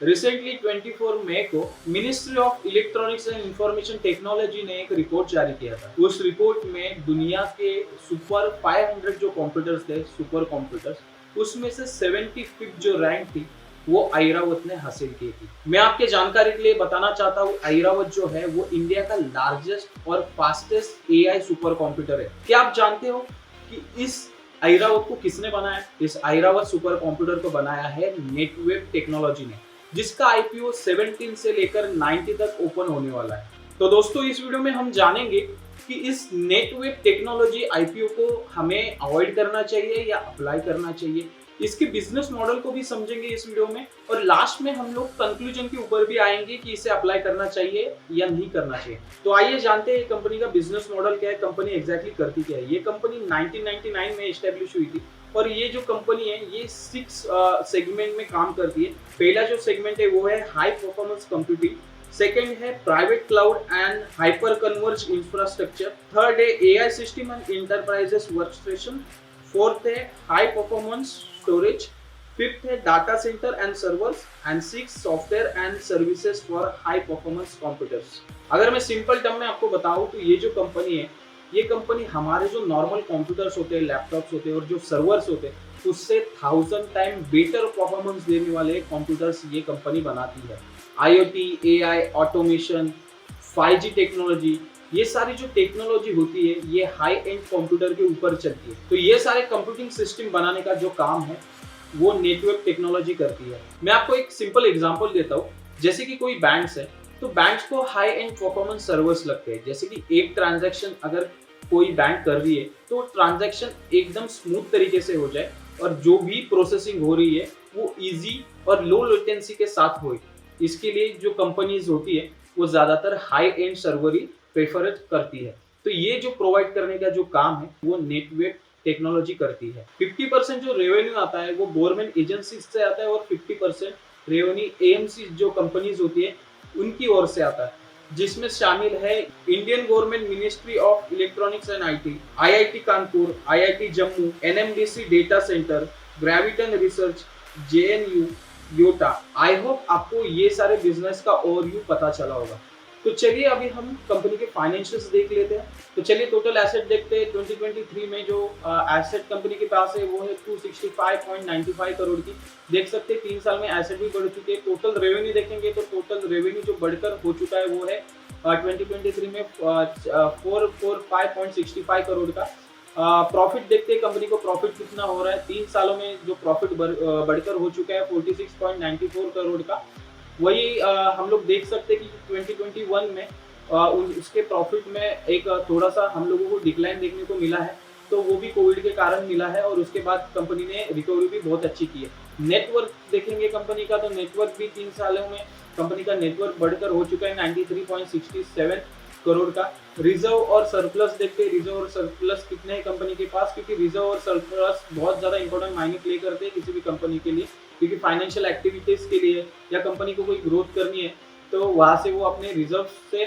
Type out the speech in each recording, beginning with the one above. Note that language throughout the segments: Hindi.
रिसेंटली 24 मई को ministry of electronics and information technology ने एक रिपोर्ट जारी किया था। उस रिपोर्ट में दुनिया के सुपर 500 जो कंप्यूटर्स थे, सुपर कंप्यूटर्स, उसमें से 75 जो रैंक थी वो ऐरावत ने हासिल की थी। मैं आपके जानकारी के लिए बताना चाहता हूँ, ऐरावत जो है वो इंडिया का लार्जेस्ट और फास्टेस्ट एआई सुपर कंप्यूटर है। क्या आप जानते हो कि इस ऐरावत को किसने बनाया? इस ऐरावत सुपर कंप्यूटर को बनाया है नेटवेव टेक्नोलॉजी ने, जिसका आईपीओ 17 से लेकर 90 तक ओपन होने वाला है। तो दोस्तों, इस वीडियो में हम जानेंगे कि इस नेटवेव टेक्नोलॉजी आईपीओ को हमें अवॉइड करना चाहिए या अप्लाई करना चाहिए। इसके बिजनेस मॉडल को भी समझेंगे इस वीडियो में, और लास्ट में हम लोग कंक्लूजन के ऊपर भी आएंगे कि इसे अप्लाई करना चाहिए या नहीं करना चाहिए। तो आइए जानते हैं कंपनी का बिजनेस मॉडल क्या है, कंपनी एग्जैक्टली करती क्या है। ये कंपनी 1999 में एस्टेब्लिश हुई थी और ये जो कंपनी है ये 6 सेगमेंट में काम करती है। पहला जो सेगमेंट है वो है हाई परफॉर्मेंस कंप्यूटिंग, सेकेंड है private cloud and hyper converge infrastructure, third है AI system and enterprises workstation, fourth है हाई परफॉर्मेंस स्टोरेज, फिफ्थ है data centre and servers, and six software and services for high performance computers. अगर मैं सिंपल टर्म में आपको बताऊं तो ये जो कंपनी है, ये कंपनी हमारे जो नॉर्मल कंप्यूटर्स होते हैं, लैपटॉप्स होते हैं और जो सर्वर्स होते हैं, उससे 1000 टाइम बेटर परफॉर्मेंस देने वाले कंप्यूटर्स ये कंपनी बनाती है। IoT, AI, automation, 5G technology, ये सारी जो टेक्नोलॉजी होती है ये हाई एंड कंप्यूटर के ऊपर चलती है। तो ये सारे कंप्यूटिंग सिस्टम बनाने का जो काम है वो नेटवर्क टेक्नोलॉजी करती है। मैं आपको एक सिंपल एग्जांपल देता हूँ। जैसे कि कोई बैंक्स है, तो बैंक्स को हाई एंड परफॉर्मेंस सर्वर्स लगते हैं। जैसे कि एक ट्रांजैक्शन अगर कोई बैंक कर रही है तो ट्रांजैक्शन एकदम स्मूथ तरीके से हो जाए और जो भी प्रोसेसिंग हो रही है वो इजी और लो लेटेंसी के साथ हो। इसके लिए जो कंपनीज होती है वो ज्यादातर high and server he prefer करती है। तो ये जो प्रोवाइड करने का जो काम है वो नेटवर्क टेक्नोलॉजी करती है। 50% जो रेवेन्यू आता है वो गवर्नमेंट एजेंसी से आता है और 50% रेवेन्यू एएमसी जो कंपनीज होती है उनकी ओर से आता है, जिसमें शामिल है Indian government ministry of electronics and IT, IIT Kanpur, IIT Jammu, NMDC data centre, Graviton research, JNU, Yotta. I hope आपको ये सारे बिजनेस का ओवरव्यू पता चला होगा। तो चलिए अभी हम कंपनी के फाइनेंशियल्स देख लेते हैं। तो चलिए टोटल एसेट देखते हैं। 2023 में जो एसेट कंपनी के पास है वो है 265.95 करोड़ की। देख सकते हैं 3 साल में एसेट भी बढ़ चुके हैं। टोटल रेवेन्यू देखेंगे तो टोटल रेवेन्यू जो बढ़कर हो चुका है वो है 2023 में 445.65 करोड़ का। प्रॉफिट देखते हैं कंपनी को प्रॉफिट कितना हो रहा है। 3 सालों में जो प्रॉफिट बढ़कर हो चुका है 46.94 करोड़ का। वही हम लोग देख सकते हैं कि 2021 में उसके प्रॉफिट में एक थोड़ा सा हम लोगों को डिक्लाइन देखने को मिला है, तो वो भी कोविड के कारण मिला है और उसके बाद कंपनी ने रिकवरी भी बहुत अच्छी की है। नेटवर्क देखेंगे कंपनी का, तो नेटवर्क भी 3 सालों में कंपनी का नेटवर्क बढ़कर हो चुका है 93.67 करोड़ का। रिजर्व और सरप्लस देखते हैं, रिजर्व और सरप्लस कितने हैं कंपनी के पास, क्योंकि रिजर्व और सरप्लस बहुत ज्यादा इंपॉर्टेंट मायने प्ले करते हैं किसी भी कंपनी के लिए, क्योंकि फाइनेंशियल एक्टिविटीज के लिए या कंपनी को कोई ग्रोथ करनी है तो वहां से वो अपने रिजर्व से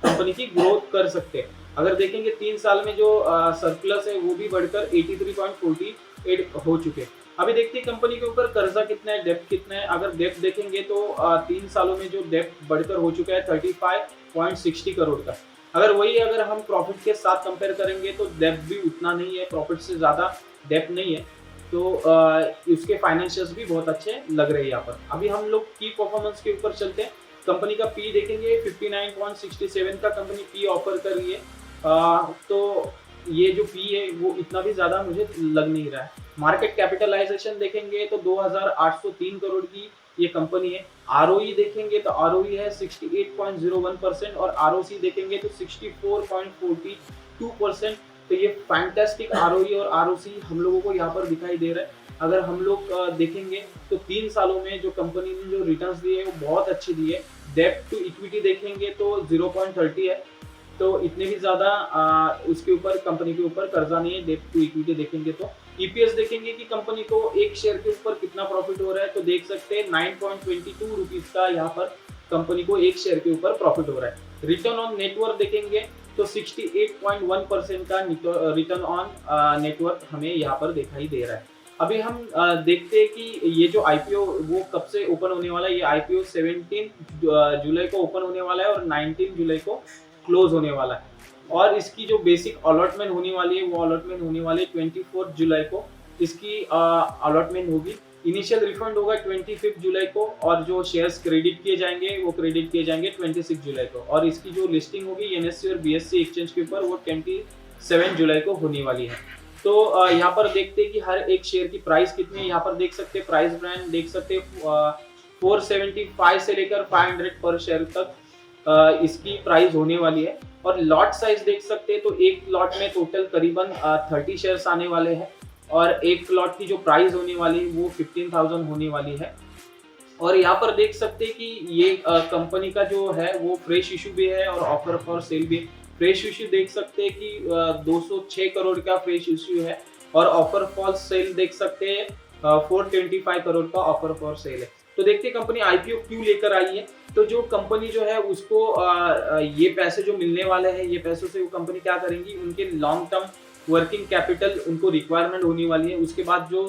कंपनी की ग्रोथ कर सकते हैं। अगर देखेंगे 3 साल में जो सरप्लस है वो भी बढ़कर 83.48 हो चुके हैं। अभी देखते हैं कंपनी के ऊपर कर्जा कितना है, डेप्थ कितना है। अगर डेप्थ देखेंगे तो 3 सालों में जो डेप्थ बढ़कर हो चुका है 35.60 करोड़ का। अगर हम प्रॉफिट के साथ कंपेयर करेंगे तो डेप्थ भी उतना नहीं है, प्रॉफिट से ज्यादा डेप्थ नहीं है। तो उसके फाइनेंशियल्स भी बहुत अच्छे लग रहे हैं यहाँ पर। अभी हम लोग की परफॉर्मेंस के ऊपर चलते हैं। कंपनी का पी देखेंगे 59.67 का कंपनी पी ऑफर कर रही है। तो ये जो पी है वो इतना भी ज्यादा मुझे लग नहीं रहा है। मार्केट कैपिटलाइजेशन देखेंगे तो 2803 करोड़ की ये कंपनी है। आरओई देखेंगे तो आरओई है 68.01% और आरओसी देखेंगे तो 64.42%। तो ये फैंटास्टिक आरओई और आरओसी हम लोगों को यहाँ पर दिखाई दे रहा है। अगर हम लोग देखेंगे तो 3 सालों में जो कंपनी ने जो रिटर्न्स दिए है वो बहुत अच्छी दी है। डेब्ट टू इक्विटी देखेंगे तो 0.30 है, तो इतने भी ज्यादा उसके ऊपर कंपनी के ऊपर कर्जा नहीं है। डेब्ट टू इक्विटी देखेंगे तो ईपीएस देखेंगे कि कंपनी को एक शेयर के ऊपर कितना प्रॉफिट हो रहा है, तो देख सकते हैं 9.22 रुपीज का यहाँ पर कंपनी को एक शेयर के ऊपर प्रॉफिट हो रहा है। रिटर्न ऑन नेटवर्थ देखेंगे तो 68.1% का रिटर्न ऑन नेटवर्थ हमें यहाँ पर दिखाई दे रहा है। अभी हम देखते हैं कि ये जो आईपीओ वो कब से ओपन होने वाला है। ये आईपीओ 17 जुलाई को ओपन होने वाला है और 19 जुलाई को क्लोज होने वाला है। और इसकी जो बेसिक अलॉटमेंट होने वाली है वो अलॉटमेंट होने वाली है 24 जुलाई को इसकी अलॉटमेंट होगी। इनिशियल रिफंड होगा 25 जुलाई को और जो शेयर्स क्रेडिट किए जाएंगे वो क्रेडिट किए जाएंगे 26 जुलाई को। और इसकी जो लिस्टिंग होगी एनएससी और बीएससी एक्सचेंज के ऊपर वो 27 जुलाई को होने वाली है। तो यहाँ पर देखते हैं कि हर एक शेयर की प्राइस कितनी है। यहाँ पर देख सकते हैं प्राइस ब्रांड देख सकते हैं 475 से लेकर 500 पर शेयर तक इसकी प्राइस होने वाली है। और लॉट साइज देख सकते हैं तो एक लॉट में टोटल करीबन 30 शेयर्स आने वाले हैं और एक लॉट की जो प्राइस होने वाली है वो 15,000 होने वाली है। और यहाँ पर देख सकते हैं कि ये कंपनी का जो है वो फ्रेश इशू भी है और ऑफर फॉर सेल भी। फ्रेश इशू देख सकते हैं कि 206 करोड़ का फ्रेश इशू है और ऑफर फॉर सेल देख सकते हैं 425 करोड़ का ऑफर फॉर सेल है। तो देखते हैं कंपनी आईपीओ क्यों लेकर आई है। तो जो कंपनी जो है उसको ये पैसे जो मिलने वाले हैं ये पैसों से वो कंपनी क्या करेंगी, उनके लॉन्ग टर्म वर्किंग कैपिटल उनको रिक्वायरमेंट होने वाली है। उसके बाद जो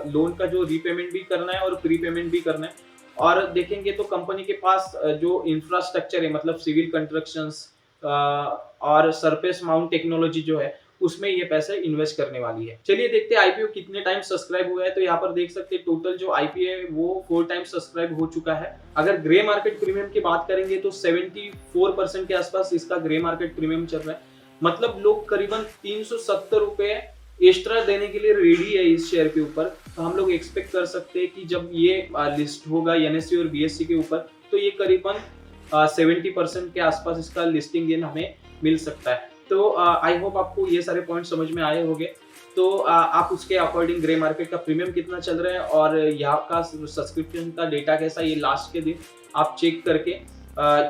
लोन का जो रीपेमेंट भी करना है और प्री पेमेंट भी करना है। और देखेंगे तो कंपनी के पास जो इंफ्रास्ट्रक्चर है मतलब सिविल कंस्ट्रक्शंस और सरफेस माउंट टेक्नोलॉजी जो है उसमें ये पैसे इन्वेस्ट करने वाली है। चलिए देखते हैं आईपीओ कितने टाइम सब्सक्राइब हुआ है। तो यहाँ पर देख सकते हैं टोटल जो आईपीओ है वो 4 टाइम सब्सक्राइब हो चुका है। अगर ग्रे मार्केट प्रीमियम की बात करेंगे तो 74% के आसपास इसका ग्रे मार्केट प्रीमियम चल रहा है। मतलब लोग करीबन 370 रुपए एक्स्ट्रा देने के लिए रेडी है इस शेयर के ऊपर। तो हम लोग एक्सपेक्ट कर सकते हैं कि जब ये लिस्ट होगा एनएससी और बीएससी के ऊपर तो ये करीबन 70% के आसपास इसका लिस्टिंग गेन हमें मिल सकता है। तो आई होप आपको ये सारे पॉइंट समझ में आए होंगे। तो आप उसके अकॉर्डिंग ग्रे मार्केट का प्रीमियम कितना चल रहा है और यहाँ का सब्सक्रिप्शन का डेटा कैसा ये लास्ट के दिन आप चेक करके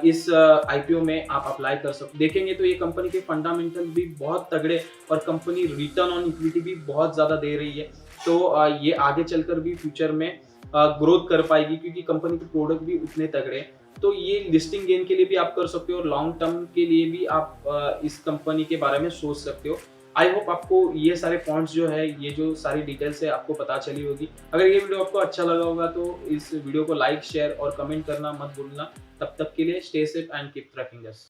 इस आईपीओ में आप अप्लाई कर सकते। देखेंगे तो ये कंपनी के फंडामेंटल भी बहुत तगड़े और कंपनी रिटर्न ऑन इक्विटी भी बहुत ज्यादा दे रही है। तो ये आगे चलकर भी फ्यूचर में ग्रोथ कर पाएगी क्योंकि कंपनी के प्रोडक्ट भी उतने तगड़े हैं। तो ये लिस्टिंग गेन के लिए भी आप कर सकते हो और लॉन्ग टर्म के लिए भी आप इस कंपनी के बारे में सोच सकते हो। आई होप आपको ये सारे पॉइंट्स जो है ये जो सारी डिटेल्स है आपको पता चली होगी। अगर ये वीडियो आपको अच्छा लगा होगा तो इस वीडियो को लाइक शेयर और कमेंट करना मत भूलना। तब तक के लिए stay safe and keep trekking us.